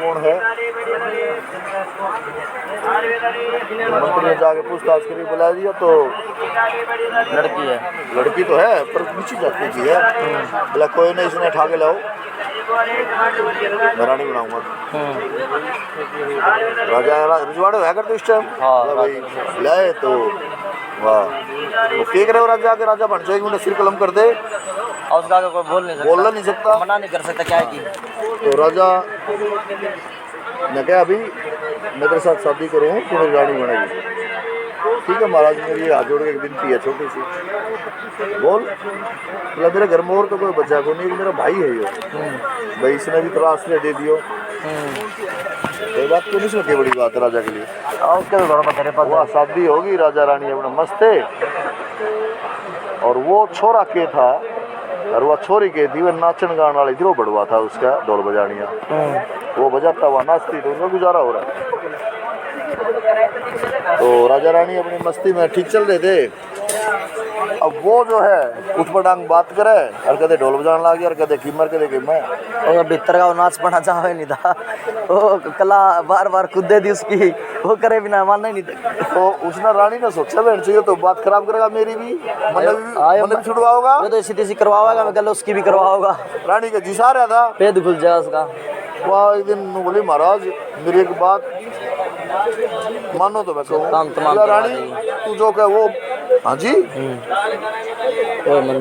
कौन है। मंत्री ने जाके पूछताछ करी, बुला दिया तो लड़की है, लड़की तो है पर नीची जाति की है। बोला कोई नहीं, इसने उठा के लाओ, मैं रानी बनाऊंगा। राजा रिजवाड़े है करते इस टाइम। हाँ भाई लाए तो वाह, तो क्या करे राजा के, राजा बन जाएगी, उन्हें सिर कलम कर दे और उसका आगे कोई बोल नहीं सकता, मना नहीं कर सकता, क्या है कि तो राजा ने कहा अभी मैं तेरे साथ शादी करूँ तो मेरी रानी बनेगी। ठीक है महाराज, मेरी हाथ जोड़ के एक विनती है छोटी सी, बोल। बोला मेरे घर में और तो कोई बच्चा को नहीं, मेरा भाई है ये, भाई इसने भी तो आश्रय दे दियो। कोई बात तो नहीं, सुनती बड़ी बात है राजा के लिए। वहाँ शादी होगी, राजा रानी अपना मस्त थे, और वो छोरा के था और वह छोरी के थी, वह नाचन गाने वाली थी, वो बड़वा था उसका, ढोल बजानिया वो बजाता हुआ नाचती, तो उनका गुजारा हो रहा है। तो राजा रानी अपनी मस्ती में ठीक चल रहे थे। अब वो जो है उठपटांग बात करे और कहते ढोल बजाने लग गया और कहते कीमर कहते कि मैं और भीतर का वो नाच पड़ा चाहे नहीं था, वो कला बार बार कूदे थी उसकी, वो करे बिना मानना ही नहीं था। तो उसने रानी ने सोचा बहन चाहिए तो बात खराब करेगा मेरी भी, मन भी छुड़वाओगा, वो तो सीधी सी करवाओगा, मैं गल उसकी भी करवाओगा। रानी का जिसा रहा था, पेट खुल जाए उसका। वह एक दिन बोली महाराज मेरी एक बात मानो तो मैं कहूँ। रानी तू जो कह वो, हाँ जी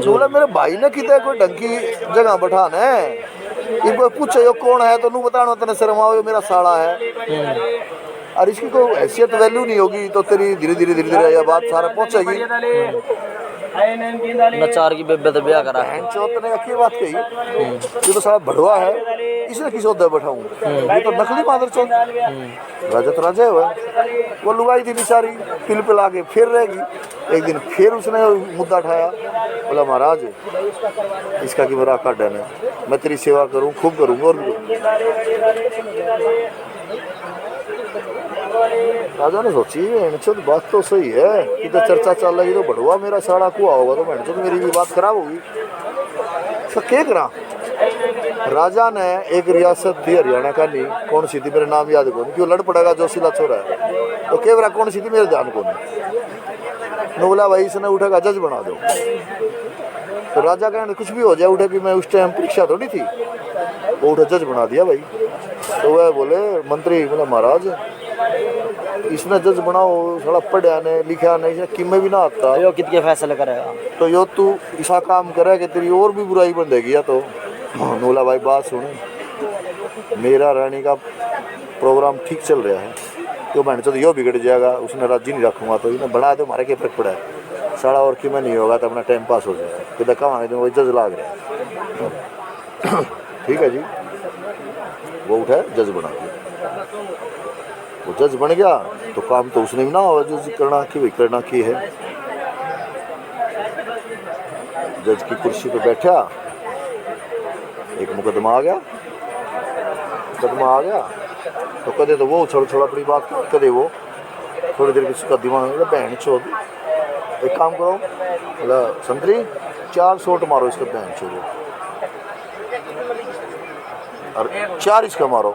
बोला मेरे भाई ने कितने कोई ढंग की जगह बैठाना है, इनको पूछे यो कौन है तो नू बताना, तेने शर्माओ यो मेरा साड़ा है, और इसकी कोई हैसियत वैल्यू नहीं होगी तो तेरी धीरे धीरे यह बात सारा पहुंचेगी। नचार की बेबे तो ब्याह करा है, चौथ ने की बात कही, ये तो सारा भड़वा है, इसने किस ओहदे बैठाऊं, ये तो नकली मादर चौथ। राजा तो राजा है, वो लुगाई थी बेचारी, पिल पिला के फिर रहेगी। एक दिन फिर उसने मुद्दा उठाया, बोला महाराज इसका की मेरा का डन है, मैं तेरी सेवा करूं खूब करूंगा। और राजा ने सोची तो बात तो सही है, इधर चर्चा चल रही तो बढ़वा मेरा साड़ा कुआ होगा तो मेरी भी बात खराब होगी। तो क्या करा, राजा ने एक रियासत थी हरियाणा का, नहीं कौन सी थी मेरे नाम याद को नहीं, क्यों लड़ पड़ेगा जोशीला छोरा है, तो केवरा कौन सी थी मेरे ध्यान को नहीं। बोला भाई इसने उठेगा जज बना दो। तो राजा कहने कुछ भी हो जाए उठे, कि मैं उस टाइम परीक्षा थोड़ी थी, वो उठे जज बना दिया भाई। तो वह बोले मंत्री, बोला महाराज इसने जज बनाओ, थोड़ा पढ़ा ने लिखा नहीं, किमें भी ना आता, यो कितने फैसले करेगा, तो यो तू ऐसा काम करे कि तेरी और भी बुराई बन देगी। या तो बोला भाई बात सुन, मेरा रानी का प्रोग्राम ठीक चल रहा है, तो मैंने तो यो बिगड़ जाएगा, उसने राजी नहीं रखूँगा, तो इन्हें बना दो, हमारे क्या फर्क पड़ा है, साड़ा और कि में नहीं होगा तो अपना टाइम पास हो जाएगा, तो कहाँ तो वही जज लाग रहा है। ठीक है जी, वो उठा जज बना दिया, वो जज बन गया तो काम तो उसने भी ना हो जज करना कि भाई करना की है। जज की कुर्सी पे बैठा, एक मुकदमा आ गया, तो कदे तो वो छोड़ा अपनी बात, कदे वो थोड़ी देर उसका दिमाग में बहन चोद, एक काम करो, बोला संतरी 4 शॉट मारो इसका बहन चोद, और 4 इसका मारो,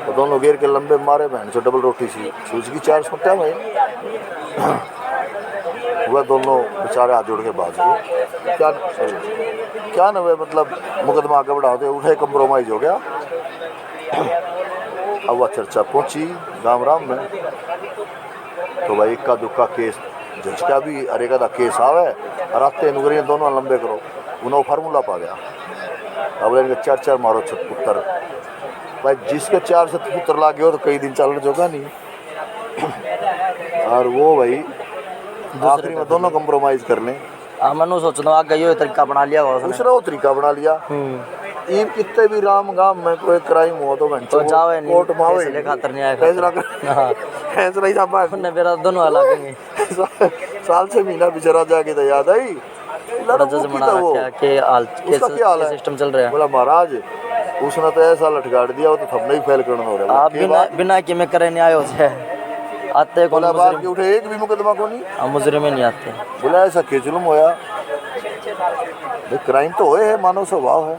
तो दोनों घेर के लंबे मारे, बहन चो डबल रोटी सी सूझ की 4 शॉट है भाई। वह दोनों बेचारे हाथ जोड़ के भाग गए। क्या न हुए, मतलब मुकदमा आगे बढ़ाते उठे, कंप्रोमाइज हो गया। अब वह चर्चा पहुंची गाँव राम में, तो भाई इक्का दुक्का केस जज का भी अरे का केस आवे, और आते नुगरी दोनों लंबे करो, उन्होंने फार्मूला पा गया। अब इनके 4 मारो छतपुत्र, भाई जिसके 4 छतपुत्र लागे हो तो कई दिन चल जोगा नहीं। और वो भाई आखिरी में दोनों कंप्रोमाइज कर लें। मनु सोचना आगे यो तरीका बना लिया होगा, दूसरा वो तरीका बना लिया। ईब कितने भी राम गांव में कोई क्राइम हो तो घंटों जावे नहीं, कोर्ट में आवे खातर नहीं आया, फैसला ही साहब ने मेरा दोनों अलग नहीं। साल से महीना बेचारा जाके तो याद आई, जज बना रखा के हाल के सिस्टम चल रहा है। बोला महाराज उसने तो ऐसा लटकाट दिया, वो तो थमने ही फेल करना हो रहा है, बिना कि मैं करे नहीं आयो से आते बोला बात के उठे एक भी मुकदमा को नहीं, हम मुजरिम में नहीं आते। बोला ऐसा के जुल्म होया, क्राइम तो होए है, मानव स्वभाव है,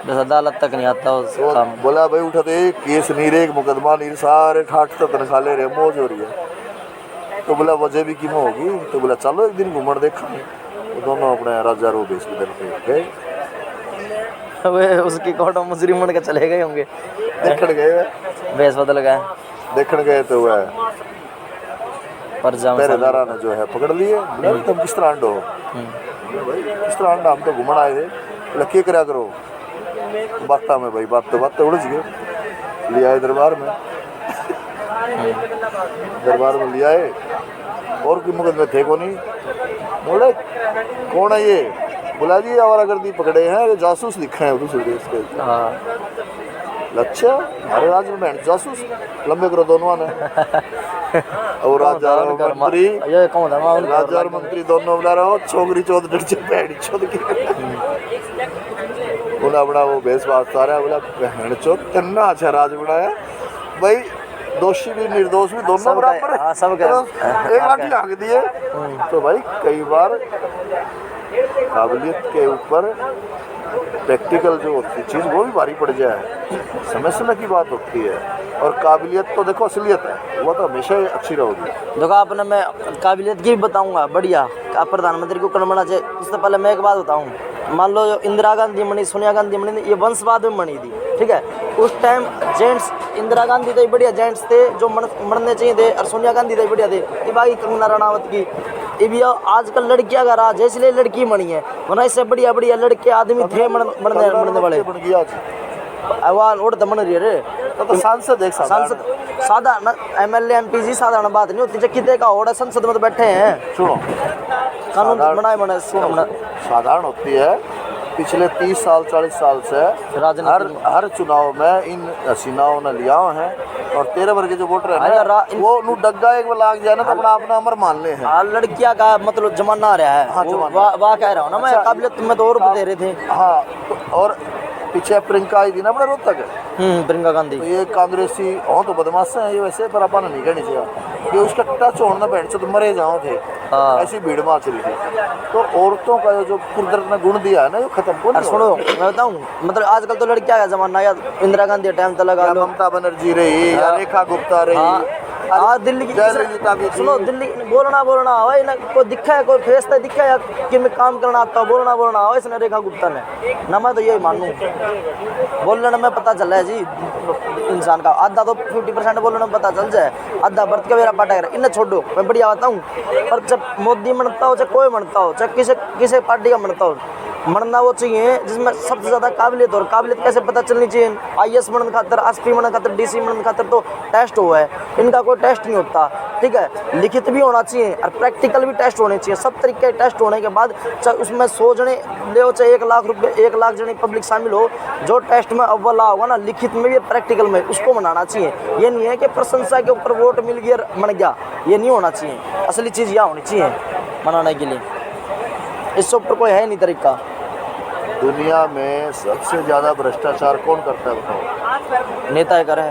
बस अदालत तक नहीं आता उस तो काम। बोला भाई उठा दे केस नहीं रे, एक मुकदमा नहीं, सारे ठाठ तो तनखा ले रहे, मौज हो रही है। तो बोला वजह भी क्यों होगी, तो बोला चलो एक दिन घूमर देखा। तो दोनों अपने राजा रो बेच बदल पे गए, वे उसकी कोर्ट में मुजरिम बन के चले गए होंगे, देखने गए, बेस बदल गए। देखने गए तो वह पर्जा में पहरेदारा ने जो है पकड़ लिए। बोला तुम किस तरह अंडो हो, भाई किस तरह अंडा, हम तो घूमन आए थे। बोला क्या करा करो, बाता में भाई बात तो उलझ गए, ले आए दरबार में, दरबार में ले आए, और कोई मुकदमे थे को नहीं। बोले कौन है ये, बोला जी आवारागर्दी पकड़े हैं, ये जासूस लिखे हैं दूसरे देश के। हाँ अच्छा हमारे राज्य में बहन जासूस लंबे करो दोनों ने। और राजा और मंत्री, ये कौन था वहाँ राजा और मंत्री दोनों बना रहे हो, छोकरी चौथ डर से बैठ चौथ की। बोला बड़ा वो बेस बात आ रहा है, बोला बहन चौथ कितना अच्छा राज बनाया भाई, दोषी भी निर्दोष भी दोनों सब बराबर का- हाँ, सब का- तो एक लाठी लाग दिए। तो भाई कई बार काबिलियत के ऊपर प्रैक्टिकल जो होती है चीज़ वो भी भारी पड़ जाए, समय समय की बात होती है। और काबिलियत तो देखो असलियत है, वो तो हमेशा ही अच्छी रहेगी। देखो आपने, मैं काबिलियत की भी बताऊंगा बढ़िया, आप प्रधानमंत्री को कौन बना चाहिए। उससे पहले मैं एक बात बताऊं, मान लो जो इंदिरा गांधी बनी, सोनिया गांधी बनी, ये वंशवाद में बनी थी, ठीक है। उस टाइम जेंट्स, इंदिरा गांधी थे बढ़िया जेंट्स थे जो मरने चाहिए थे, और सोनिया गांधी थे बढ़िया थे। ये बाकी कंगना रनावत की, ये भी आजकल लड़कियां का राज है, इसलिए लड़की बनी है, वरना इससे बढ़िया बढ़िया लड़के आदमी थे मरने वाले। बन गया आवाज उड़ तो बन रही है रे, तो सांसद एक सांसद साधारण एमएलए एमपी जी साधारण बात नहीं होती, कितने का होड़ा संसद में तो बैठे हैं, सुनो कानून साधारण- बनाए साधारण होती है। पिछले 30 साल 40 साल से राजनीति हर चुनाव में इन हसीनाओं ने लिया हैं, और 13 वर्ग के जो वोटर है ना, वो नु डग्गा एक बार लाग जाए ना तो अपना अमर मान ले हैं। लड़कियां का मतलब जमाना आ रहा है। हाँ, जमाना। वाह कह रहा हूँ ना मैं, काबिलियत में तो और दे रहे थे। हाँ तो और पीछे प्रियंका आई थी ना अपने रोहतक, प्रियंका गांधी, तो ये कांग्रेसी हो तो बदमाश है ये वैसे, पर अपन नहीं कहनी चाहिए कि उसका टच होना बहन से तो मरे जाओ थे। हाँ। ऐसी भीड़ में चली थी। तो औरतों का जो कुदरत ने गुण दिया है ना, ये खत्म को और नहीं सुनो मैं बताऊँ, मतलब आजकल तो लड़कियां का जमाना, या इंदिरा गांधी टाइम तो लगा या लो, ममता बनर्जी रही या हाँ। रेखा गुप्ता रही, हाँ दिल्ली की जयललिता भी थी। सुनो, दिल्ली बोलना भाई ना, कोई दिखा है, कोई फेस तो दिखा है कि मैं काम करना आता हूँ, बोलना हो इसने रेखा गुप्ता ने ना, मैं तो यही मानूं, बोलने में पता चल रहा है जी इंसान का, आधा तो 50% बोलने में पता चल जाए, आधा बर्त के मेरा पाटा कर इन्हें छोड़ो, मैं बढ़िया बताऊँ। पर जब मोदी मनता हो, चाहे कोई मनता हो, चाहे किसी पार्टी का मनता हो, मनना वो चाहिए जिसमें सबसे ज़्यादा काबिलियत। और काबिलियत कैसे पता चलनी चाहिए, IAS बनने खातर, SP बनने खातर, DC बनने खातर तो टेस्ट हुआ है, इनका कोई टेस्ट नहीं होता, ठीक है। लिखित भी होना चाहिए और प्रैक्टिकल भी टेस्ट होने चाहिए, सब तरीके के टेस्ट होने के बाद चाहे उसमें 100 जने ले हो, चाहे 1 लाख रुपये 1 लाख जने पब्लिक शामिल हो, जो टेस्ट में अव्वल होगा ना, लिखित में भी प्रैक्टिकल में, उसको मनाना चाहिए। ये नहीं है कि प्रशंसा के ऊपर वोट मिल गया बन गया, ये नहीं होना चाहिए। असली चीज़ यह होनी चाहिए मनाने के लिए, इससे ऊपर कोई है नहीं तरीका। दुनिया में सबसे ज्यादा भ्रष्टाचार कौन करता है बताओ? नेता करे,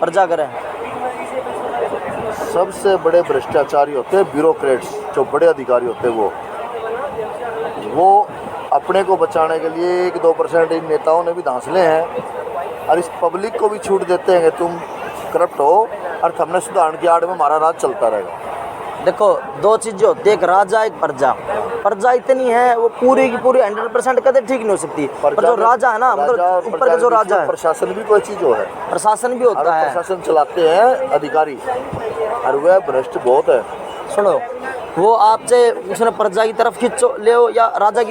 प्रजा करे। सबसे बड़े भ्रष्टाचारी होते हैं ब्यूरोक्रेट्स, जो बड़े अधिकारी होते हैं वो अपने को बचाने के लिए 1-2% इन नेताओं ने भी धांसले हैं, और इस पब्लिक को भी छूट देते हैं कि तुम करप्ट हो और हमने सुधारण की आड़ में हमारा राज चलता रहेगा। देखो 2 चीज़ें होती है, एक राजा एक प्रजा। प्रजा इतनी है वो पूरी की पूरी 100% कदे ठीक नहीं हो सकती, पर जो राजा है ना, मतलब ऊपर का जो राजा है, प्रशासन भी कोई चीज़ हो है, प्रशासन भी होता है, प्रशासन चलाते हैं अधिकारी, और वह भ्रष्ट बहुत है। सुनो, वो आपसे उसने प्रजा की तरफ खींचो ले हो, या राजा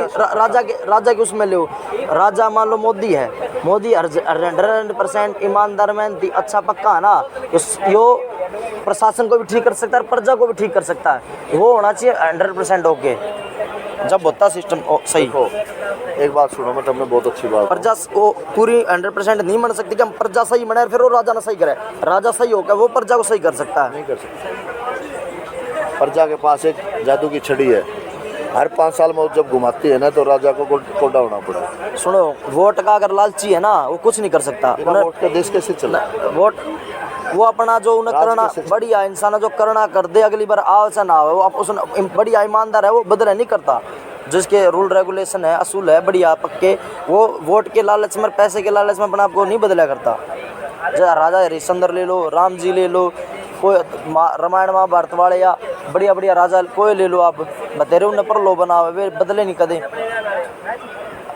की उसमें ले हो। राजा मान लो मोदी है, मोदी 100% ईमानदार मेहनती अच्छा पक्का है ना, यो प्रशासन को भी ठीक कर सकता है, प्रजा को भी ठीक कर सकता है। वो होना चाहिए 100% ओके, जब होता सिस्टम सही। देखो एक बात सुनो, मैं तुमने बहुत अच्छी बात, प्रजा वो पूरी 100% नहीं बन सकती कि हम प्रजा सही बने फिर वो राजा ना सही करे। राजा सही होकर वो प्रजा को सही कर सकता है। नहीं कर सकते। प्रजा के पास एक जादू की छड़ी है, हर 5 साल में जब घुमाती है ना तो राजा को कोडा होना पड़ा। सुनो, वोट का अगर लालची है ना, वो कुछ नहीं कर सकता। वोट का देश कैसे चला? वोट वो अपना जो उन्हें करना बढ़िया इंसान जो करना कर दे, अगली बार आओ से ना आओ, वो उसने बढ़िया ईमानदार है, वो बदला नहीं करता। जिसके रूल रेगुलेशन है, असूल है बढ़िया पक्के, वो वोट के लालच में, पैसे के लालच में अपने आप को नहीं बदला करता। जैसे राजा हरिश्चंद्र ले लो, राम जी ले लो, कोई रामायण महाभारत वाले या बढ़िया बढ़िया राजा कोई ले लो आप, बतेरे उन्हें पर लो बना वे बदले नहीं कदे।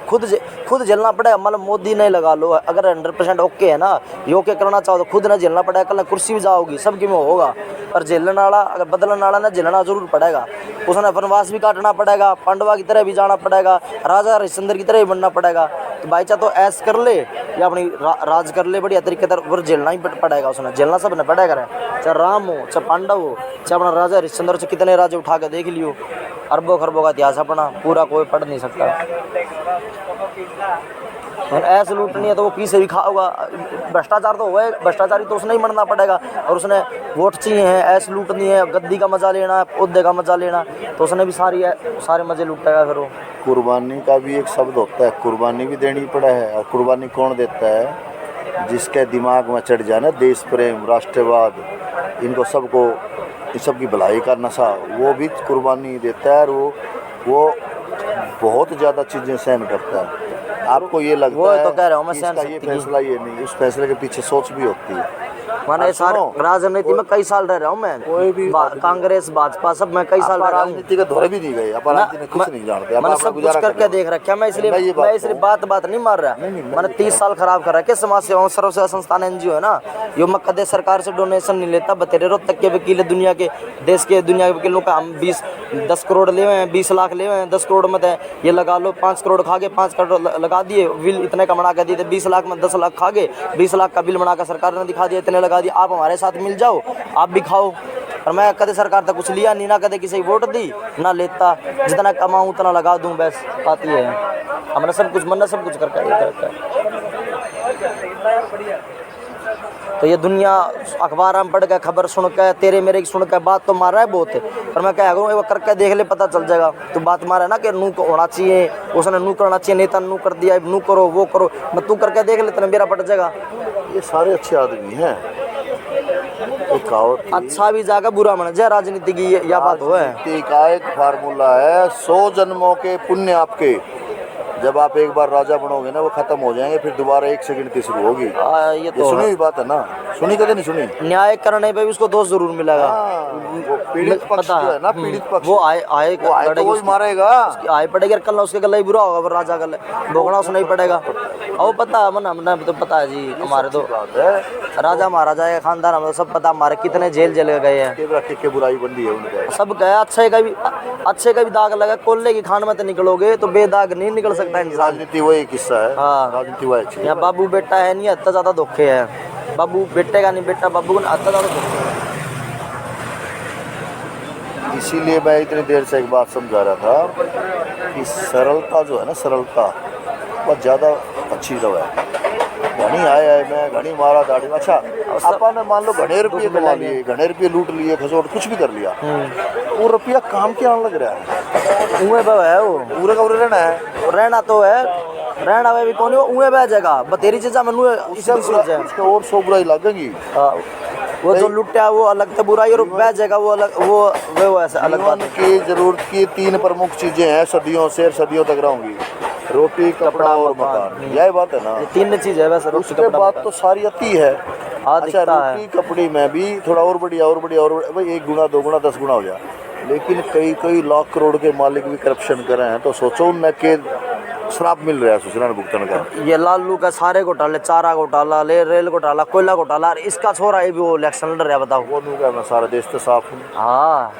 खुद झेलना पड़ेगा, मतलब मोदी नहीं लगा लो, अगर 100% ओके है ना, ये ओके करना चाहो तो खुद ना झेलना पड़ेगा, कल कुर्सी भी जाओगी सबकी में होगा, पर झेलने वाला अगर बदलने वाला ना झेलना जरूर पड़ेगा। उसने वनवास भी काटना पड़ेगा, पांडवा की तरह भी जाना पड़ेगा, राजा हरिश्चंद्र की तरह भी बनना पड़ेगा। तो भाई चाहे तो ऐस कर ले या अपनी राज कर ले बढ़िया तरीके पर, झेलना ही पड़ेगा, उसने झेलना सब ने पड़ेगा। चाहे राम हो, चाहे पांडव हो, चाहे अपना राजा हरिश्चंद्र से कितने राजे उठा के देख लियो, अरबों खरबों का इतिहास अपना पूरा कोई पढ़ नहीं सकता। ऐसे लूटनी है तो वो पीछे भी खाओगा, भ्रष्टाचार तो हुआ है, भ्रष्टाचारी तो उसने ही मरना पड़ेगा। और उसने वोट चाहिए हैं, ऐसे लूटनी है, गद्दी का मजा लेना है, ओहदे का मजा लेना, तो उसने भी सारे मजे लूटेगा। फिर वो कुर्बानी का भी एक शब्द होता है, कुर्बानी भी देनी पड़ा है। और कुर्बानी कौन देता है? जिसके दिमाग में चढ़ जाए ना देश प्रेम, राष्ट्रवाद, इनको सबको, इन सब की भलाई का नशा, वो भी कुर्बानी देता है। और वो बहुत ज़्यादा चीज़ें सहन करता है। आपको ये लगता वो है तो कह रहा हूँ मैं, कि सहन इसका ये शक्ति की। फैसला ये नहीं, उस फैसले के पीछे सोच भी होती है। मैंने सारे राजनीति में कई साल रह रहा हूँ मैं, कोई भी कांग्रेस भाजपा सब में कई साल रह रहा हूँ। राजनीति के दौरे भी नहीं गए, अपन राजनीति कुछ नहीं जानते, मैंने सब कुछ करके देख रखा। मैं इसलिए बात नहीं मार रहा। मैंने 30 साल खराब कर रखा। समाज सेवा सर्व सेवा संस्थान NGO है ना, यो मैं कदे सरकार से डोनेशन नहीं लेता। बतेरे रोज तक के वकील दुनिया के, देश के दुनिया के वकीलों का हम 10 करोड़ ले हुए हैं, 20 लाख ले हुए हैं। 10 करोड़ में ये लगा लो 5 करोड़ खा गए, 5 करोड़ लगा दिए, बिल इतने का बना कर दिए। 20 लाख में 10 लाख खा गए, 20 लाख का बिल बनाकर सरकार ने दिखा दिया, इतने लगा दिए, आप हमारे साथ मिल जाओ, आप भी खाओ। और मैं कदे सरकार तक कुछ लिया नहीं, ना कदे किसी वोट दी ना लेता, जितना कमाऊँ उतना लगा दूँ, बस बात ये है। हमने सब कुछ मन सब कुछ करके रखा है। तो ये दुनिया अखबार में पढ़ के, खबर सुन के, तेरे मेरे की सुन के बात तो मार रहा है बहुत, पर मैं क्या करूँ, वो करके देख ले पता चल जाएगा। तो बात मारा ना कि नू होना चाहिए, उसने नू करना चाहिए, नेता नू कर दिया, नू करो वो करो, मैं तू करके देख ले, तेरा मेरा पट जाएगा। ये सारे अच्छे आदमी हैं। अच्छा भी जाएगा, बुरा मन जाए, राजनीति की यह बात हो है। राजनीति का एक फार्मूला है, 100 जन्मों के पुण्य आपके, जब आप एक बार राजा बनोगे ना, वो खत्म हो जाएंगे, फिर दोबारा एक से गिनती शुरू होगी। ये तो सुनी हुई बात है ना, सुनी कदे नहीं सुनी? न्याय करने पे भी उसको दोष जरूर मिलेगा। वो पीड़ित पक्ष जो है ना, पीड़ित पक्ष, वो आए तो वही मारेगा, आए पड़ेगा, कल उसके गला ही बुरा होगा, राजा गले भोगना उसने ही पड़ेगा। और पता है मन, हमने तो पता है जी, हमारे तो राजा महाराजा का खानदान, हमें सब पता, हमारे कितने जेल गए हैं, के बुराई बंदी है उनका, सब गया। अच्छे का भी दाग लगा, कोल्ले की खान में तो निकलोगे तो बेदाग नहीं निकल सकता इंसान। राजनीति वही किस्सा है। हाँ, राजनीति वही। यहाँ बाबू बेटा है नहीं, इतना ज्यादा धोखे है। बाबू बेटे का नहीं, बेटा बाबू का, इतना ज्यादा धोखे है। इसीलिए मैं इतनी देर से एक बात समझा रहा था कि सरलता जो है ना, सरलता बहुत ज़्यादा अच्छी दवा है। घनी आए मैं घनी मारा दाढ़ी, अच्छा अपन ने मान लो घने रुपये कमा लिए, घने रुपये लूट लिए, खसोट कुछ भी कर लिया, वो रुपया काम के आने लग रहा है। उए बा है वो, पूरे का पूरे रहना है, रहना तो है, रहना वे भी कौन है, उए बह जाएगा बतेरी चीज़ा मनु उसका और 100 बुराई लगेगी। वो जो लुट्टा वो अलग तो बुराई, और बह जाएगा वो अलग, वो ऐसा अलग बात है। की जरूरत की 3 प्रमुख चीजें हैं, सदियों से सदियों तक रहूंगी, रोटी कपड़ा और मकान, यही बात है ना, ये 3 चीज है वैसे। उसके बाद तो सारी अति है। अच्छा रोटी कपड़े में भी थोड़ा और बढ़िया भाई 1 गुना 2 गुना 10 गुना हो गया, लेकिन कई लाख करोड़ के मालिक भी करप्शन कर रहे हैं, तो सोचो उनमें के श्राप मिल रहा है सूचना भुगतान का। ये लालू का सारे घोटाले, चारा घोटाला, रेल घोटाला, कोयला घोटाला, इसका छोरा है भी वो इलेक्शन लड़ रहा है, बताओ। वो नू मैं सारा देश तो साफ हूँ। हाँ,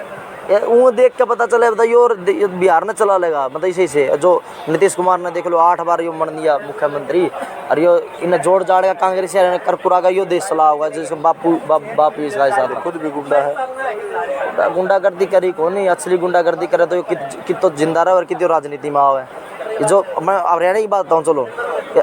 वो देख के पता चले, बताइए, और बिहार ने चला लेगा, मतलब इसी से जो नीतीश कुमार ने देख लो 8 बार यो बन दिया मुख्यमंत्री, और यो इन्हें जोड़ जाड़ का कांग्रेस करपुरा का यो देश चला होगा, जिसको बापू इसका हिसाब खुद भी गुंडा है, गुंडागर्दी करी कौन नहीं, असली गुंडागर्दी करे तो कितो जिंदा रहा और कितो राजनीति में आवे। जो मैं हरियाणा की बात बताऊँ, चलो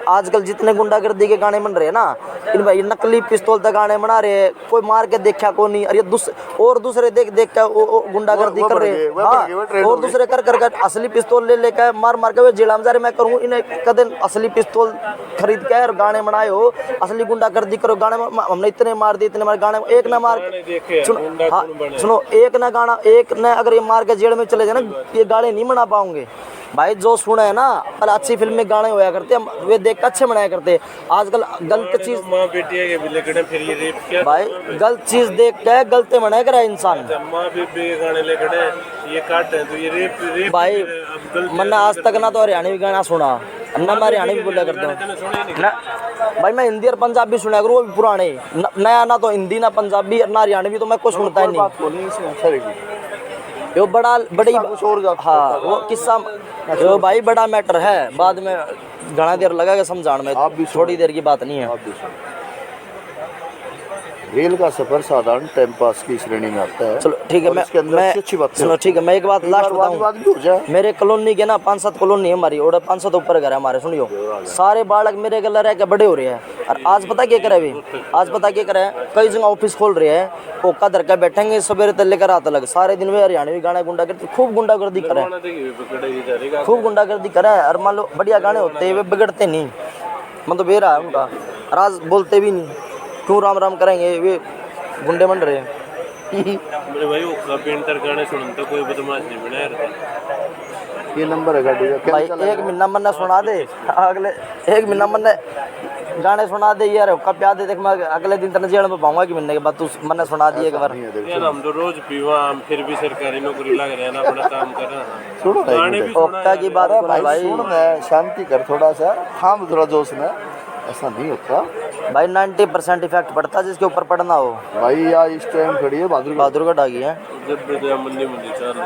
आजकल जितने गुंडागर्दी के गाने बन रहे हैं ना, इन भाई नकली पिस्तौल तक गाने बना रहे हैं, कोई मार के देखा को नहीं, और ये दूसरे देख के गुंडागर्दी कर रहे हैं। हाँ, और दूसरे कर असली पिस्तौल ले लेकर मार के वे जेल में जा रहे। मैं करूँ इन्हें कदे असली पिस्तौल खरीद के और गाने बनाए हो, असली गुंडागर्दी करो, गाने हमने इतने मार दिए, इतने मार, गाने एक ना मार, सुनो एक ना गाना, एक ना अगर ये मार के जेल में चले जाए ना, ये गाने नहीं बना पाओगे। भाई जो सुना है ना, पर अच्छी फिल्म में गाने होया करते हम वे देख के अच्छे बनाया करते। आजकल गलत चीज माँ बेटी के भी लेकर फिर ये रेप क्या भाई गलत चीज देख के गलते बनाया करे इंसान। माँ बेबी के गाने लेकर ये काट है तो ये रेप रेप भाई अब गलत मैंने आज तक ना तो हरियाणवी गाना सुना ना मैं हरियाणवी भी बोला करता मैंने सुने नहीं हूँ ना। भाई मैं हिंदी और पंजाबी सुना करूँ, वो भी पुराने नया ना तो हिंदी ना पंजाबी ना हरियाणवी तो मैं कुछ सुनता ही नहीं। बात बोली इसमें अच्छा रहेगी। वो बड़ा बड़ी कुछ और जाता हाँ वो किस्सा वो भाई बड़ा मैटर है, बाद में घना देर लगेगा समझाने में, आप भी थोड़ी देर की बात नहीं है। आप भी सुनो। रेल का सफर साधारण टाइम पास की श्रेणी में आता है। चलो ठीक है, और इसके अंदर अच्छी बात सुनो ठीक है, मैं एक बात लास्ट बात बताऊं। भी हो जाए। मेरे कॉलोनी के ना 5-7 कॉलोनी है हमारी, और 500 ऊपर घर है हमारे। सुनियो सारे बालक मेरे गले रह के बड़े हो रहे हैं, और आज पता क्या करे वे, आज पता क्या करे, कई जगह ऑफिस खोल रहे हैं, ओका धर के बैठेंगे सवेरे तक लेकर रात तक, सारे दिन वे हरियाणवी गाने गुंडागर्दी खूब गुंडागर्दी करे, खूब गुंडागर्दी करे। और मान लो बढ़िया गाने होते हैं वे बिगड़ते नहीं, मतलब बेरा है उनका, और आज बोलते भी नहीं, क्यों राम राम करेंगे वे गुंडे बन रहे हैं। मेरे भाई वो पेंटर गाने सुन तो कोई बदमाश नहीं बनाया रहता। ये नंबर है गाड़ी का क्या भाई चला है? एक महीना मन्ने सुना दे, अगले एक महीना मन्ने गाने सुना दे यार, कब याद है देख, मैं अगले दिन तेरे जेल में पाऊंगा कि महीने के बाद तू मन्ने सुना दिए एक बार। नहीं है, देखो। यार हम तो रोज पीवा, हम फिर भी सरकारी नौकरी लग रहे हैं ना, अपना काम कर रहे हैं। सुनो ना एक गाने भी मिनट। सुना ओका की बात अरे करो भाई भाई। सुन मैं शांति कर थोड़ा सा, थाम थोड़ा जोश में, ऐसा नहीं होता भाई 90% इफेक्ट पड़ता है जिसके ऊपर पड़ना हो। भाई। यार इस टाइम खड़ी है बहादुर बहादुर का डागी है जब भी मंदी मंदी चल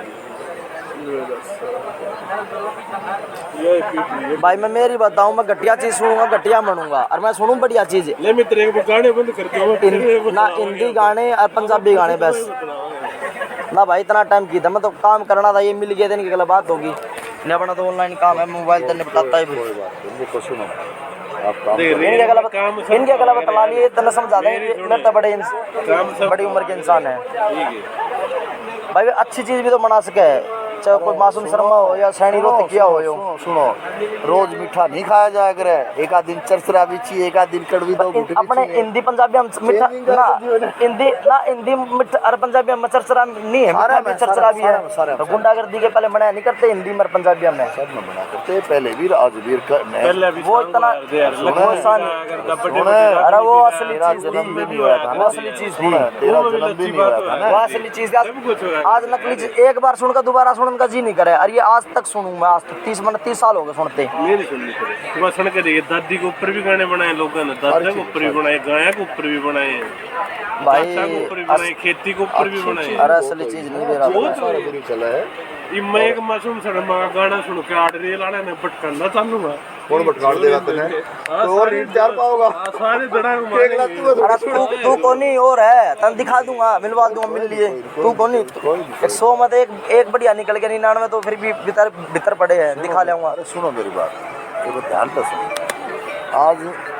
ये भाई। मैं मेरी बताऊं, मैं घटिया चीज सुनूंगा घटिया मनूंगा, और मैं सुनूं बढ़िया चीज। ले मित्र एक गाने बंद कर दो ना हिंदी गाने और पंजाबी गाने बस ना भाई। इतना टाइम की था, मैं तो काम करना था, ये मिल गया दिन की गलत बात होगी नहीं, अपना तो ऑनलाइन काम है, मोबाइल तो निपटाता ही भी। कोई बात नहीं, देखो सुनो आप काम देख करो। रहे इनके गलत काम इनके गलत बतला लिए इतना समझा देंगे, मेरे तो काम सब बड़ी उम्र के इंसान है ठीक है। भाई। अच्छी चीज भी तो बना सके, चाहे कोई मासूम शर्मा हो या सैनी रोते किया हो। सुनो सुनो, रोज मीठा नहीं खाया जाया करे, एक आध दिन चरचरा भी चाहिए, एक आध दिन कड़वी दो घुट भी अपने चाहिए। हिंदी पंजाबी हम मीठा ना, हिंदी मीठा और पंजाबी में चरचरा नहीं है, मीठा भी चरचरा भी है। सारे तो गुंडागर्दी के पहले मना नहीं करते हिंदी में पंजाबी में। सब में बना करते पहले भी आज भी पहले भी वो इतना वो इंसान, अरे वो असली मेरा चीज जन्म भी थी, नहीं हुआ था वो ना। असली चीज थी, तेरा जन्म भी नहीं हुआ था वो ना। असली चीज। आज नकली चीज एक बार सुनकर दोबारा सुनने का जी नहीं करे, और ये आज तक सुनूं मैं, आज तक 30 साल हो गए सुनते। मेरी सुननी पड़े सुबह सुन के देखिए, दादी के ऊपर भी गाने बनाए लोगों ने, दादा के ऊपर भी बनाए, गाया के ऊपर भी बनाए, भाई चाचा के ऊपर भी बनाए, खेती के ऊपर भी बनाए। अरे असली चीज नहीं दे रहा। सारा बुरी चला है। मैं एक मासूम शर्मा का गाना सुन के आठ रेल वाले ने भटकना चालू हुआ। कौन भटकाड़ देगा तुम्हें? तो और रीड तैयार पाओगा। सारे जड़ा एक लाख तू है, अरे तू कौन ही और है, तन दिखा दूंगा, मिलवा दूंगा, मिल लिए। तू कौन ही 100 मत एक बढ़िया निकल के 99 तो फिर भी भीतर पड़े हैं, दिखा लेऊंगा। अरे सुनो मेरी बात, तो ध्यान से सुनो। आज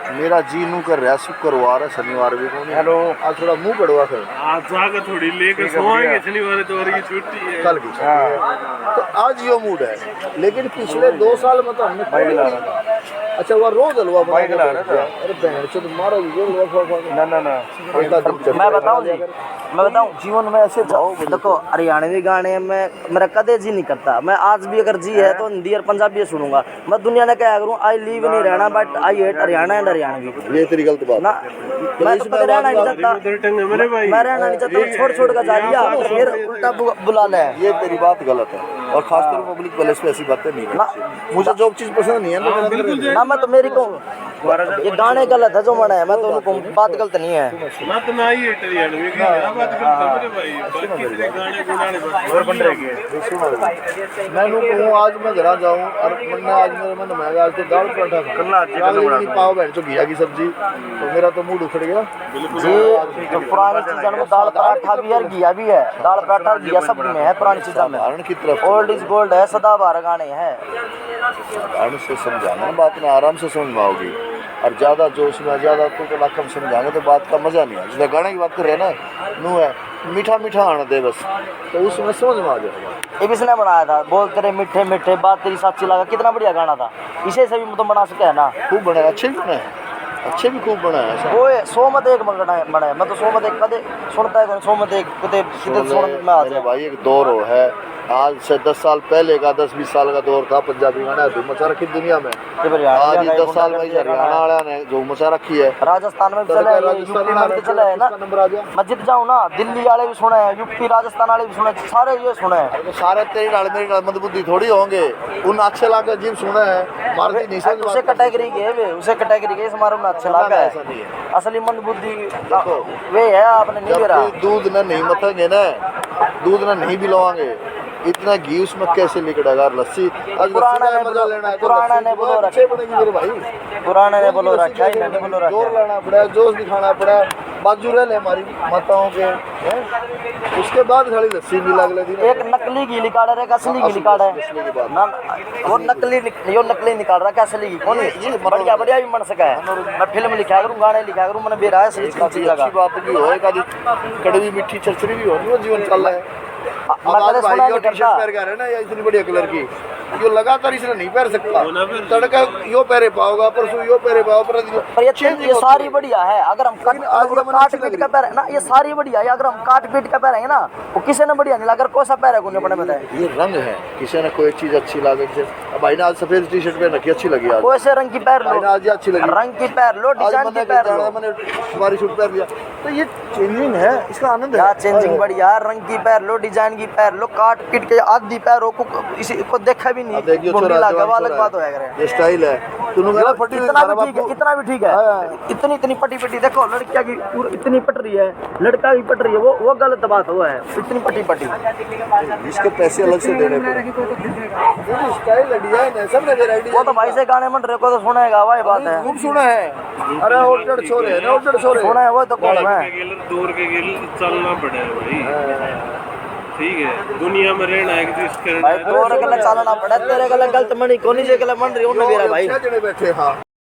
मेरा जी नू कर रहा, शुक्रवार है, शनिवार भी को हेलो, आज थोड़ा मुंह कड़वा कर, आज जाकर थोड़ी लेकर सोएंगे, शनिवार तो और की छुट्टी है कल की तो आज यो मूड है। लेकिन पिछले 2 साल में तो हमने अच्छा वो रोज हलवा बना के अरे बहन चो मारो ना मैं बताऊं जीवन में ऐसे जाओ। देखो हरियाणवी गाने में मेरा कदे जी नहीं करता, मैं आज भी अगर जी है तो हिंदी और पंजाबी सुनूंगा। मैं दुनिया ने क्या करूँ, आई लिव नहीं रहना but I hate Haryana and Haryanvi. ये तेरी गलत बात ना मैं तो कदे रहना नहीं चाहता, मेरे भाई मैं रहना नहीं चाहता, छोड़ कर जा लिया फिर उल्टा बुला ले। ये तेरी बात गलत है, और खासतौर पर पब्लिक प्लेस पे ऐसी बातें नहीं करनी। मुझे जो चीज पसंद नहीं है ना बिल्कुल ना मैं तो मेरी को ये गाने गलत है जो मना है, मैं तो उनको बात गलत नहीं है ना तो ना ही हरियाणवी की बात करता मेरे भाई, बाकी तेरे गाने गुनाने और बन रहेंगे। मैं कहूँ आज मैं घर जाऊँ और मैंने आज मेरे मन में आज तो दाल पराठा खाना पाव बैठ जो घिया की सब्जी, तो मेरा तो मूड उखड़ गया जी। जो पुरानी चीज़ों में दाल पराठा भी है, घिया भी है, दाल पराठा और घिया सब में है पुरानी चीज़ों में। उदाहरण की तरफ ओल्ड इज गोल्ड है, सदाबहार गाने हैं। उदाहरण से समझाना बात में आराम से समझ में आओगी, और ज़्यादा जोश में ज़्यादा तो लाखम समझाएंगे तो बात का मज़ा नहीं है। जिस गाने की बात कर रहे हैं ना, नू है मीठा मीठा आना दे बस, तो उसमें समझ में आ जाएगा। ये भी इसने बनाया था, बोल तेरे मीठे मीठे बात तेरी साची लगा, कितना बढ़िया गाना था। इसे से भी तो बना सके है ना, खूब बनाया, अच्छे भी बनाए, अच्छे भी खूब बनाया ऐसा। वो 100 मत एक बना है। मैं तो 100 मत एक कदे सुनता है, 100 मत एक कितने सुन में आ मेरे जाए भाई एक दौर हो है आज से 10 साल पहले का 10-20 साल का दौर था, पंजाबी गाना धूम मचा रखी दुनिया में। ये हरियाणा आज का ही गाय 10 साल में गुंडा हरियाणा वाला ने जो मचा रखी है। राजस्थान में भी चला है, यूपी में भी चला है ना। नंबर आ गया। मैं जित जाऊँ ना, दिल्ली वाले भी सुने हैं, यूपी राजस्थान वाले भी सुने, सारे ये सुने हैं। तो सारे तेरी डाल मेरी डाल मंदबुद्धि थोड़ी होंगे, उन अच्छे लाके अजीब सुना है मारती नहीं समझ उसे कैटेगरी के वे, उसे कैटेगरी के हमारे में अच्छा लगा ऐसा नहीं है। है। असली मंदबुद्धि देखो, वे है, आपने नहीं जब करा। कोई दूध न नहीं मथेंगे ना, दूध न नहीं पिलवाएंगे, इतना घी उसमें कैसे निकलेगा? लस्सी आज पुराना लस्सी का ने मजा लेना है तो पुराना लस्सी ने बहुत बोलो अच्छे बनेगी मेरे भाई। पुराने ने बोलो रखा है, नहीं बोलो जोर रखा है। लाना पड़ा, जोश दिखाना पड़ा, बाजू रह ले हमारी माताओं के हैं? उसके बाद खाली लस्सी मिला अगले दिन। एक नकली घी निकाल रहा है, एक असली घी निकाल रहा असली की है बात। ना। वो नकली निकाल रहा है, असली घी कौन है? बढ़िया बढ़िया भी बन सका है। मैं फिल्म लिखा करूँ, गाने लिखा करूँ, मैंने बेरा है सही अच्छी बात भी हो, एक आधी कड़वी मीठी चरचरी भी हो, वो जीवन चल रहा है। अब आज मैंने भाई सुना जो नहीं टी-शर्ट करता। पहन के आ रहे हैं ना, या इतनी बढ़िया कलर की, यो लगातार इसने नहीं पहन सकता। वो ना फिर- तड़का यो पहरे पाओगा, परसों यो पहरे पाओ, पर ये सारी बढ़िया है। अगर हम आज ये काट पीट का पहरे ना, ये सारी बढ़िया है। अगर हम काट पीट का पहरेंगे ना, वो किसी ने बढ़िया नहीं लगा। अगर कोई सा पहरे को नहीं अपने बताए, ये रंग है, किसी ने कोई चीज अच्छी लगे। अब भाई ने आज सफेद टी-शर्ट पहन रखी, अच्छी लगी आज। कोई से रंग की पहन भाई ने लो, आज ये अच्छी लगी। रंग की पहन लो, आज डिजाइन की मैंने पहन लो। मैंने सवारी सूट पहन लिया, तो ये चेंजिंग है, इसका आनंद है। क्या चेंजिंग बढ़िया है। रंग की पहन लो, डिजाइन की पहन लो, काट पीट के आधी पैरों को इसी को देखा भी नहीं, देखियो गुंडी छोरा, लगा, वो जवान अलग छोरा बात है। होया करे। ये स्टाइल है। तूने कहा फटी हुई इतना सारा भी ठीक है, बापू। इतना भी ठीक है। हाँ। इतनी इतनी पटी पटी देखो, लड़कियां की इतनी पट रही है, लड़का की पट रही है, वो गलत बात हुआ है। इतनी पटी पटी इसके पैसे अलग से देने पड़े। स्टाइल है, डिजाइन है, सब ने वैरायटी। वो तो भाई से गाने मन रहे को तो सुनेगा, वही बात है। खूब सुना है। अरे ओल्डर छोरे है ना, ओल्डर छोरे। सुना है वो तो कौन है। दूर के गेल चलना पड़ेगा भाई। ठीक है, दुनिया में रहना है कि जिस भाई तोरे गले चलना पड़ा, तेरे गले गलत मनी कोनी जे गले मन रही उन्हें मेरा भाई। जने बैठे हाँ।